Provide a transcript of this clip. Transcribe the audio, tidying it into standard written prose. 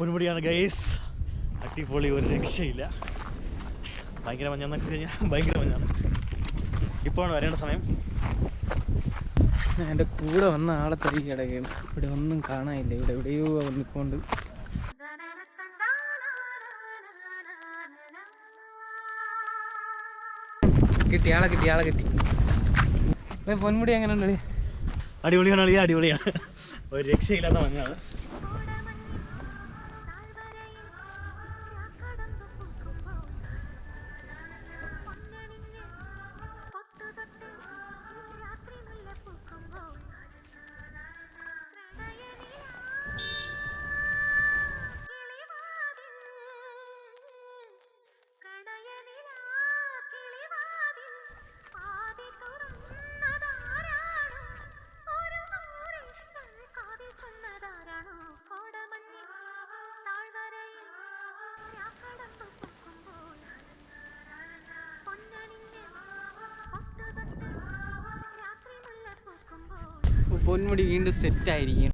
പൊന്മുടിയാണ് guys. അടിപൊളി, ഒരു രക്ഷയില്ല. ഭയങ്കര മഞ്ഞാന്ന് വെച്ച് കഴിഞ്ഞാൽ ഭയങ്കര മഞ്ഞാണ്. ഇപ്പോഴാണ് വരേണ്ട സമയം. എൻ്റെ കൂടെ വന്ന ആളെ തരി കിടക്കുകയാണ്. ഇവിടെ ഒന്നും കാണാനില്ല. ഇവിടെ എവിടെയോ വന്നിക്കൊണ്ട് ആളെ കിട്ടി. പൊന്മുടി എങ്ങനെ ഉണ്ട്? അടിപൊളിയാണ് അളിയ, അടിപൊളിയാണ്. ഒരു രക്ഷയില്ലാത്ത മഞ്ഞാണ്. പൊന്മുടി വീണ്ടും സെറ്റായിരിക്കും.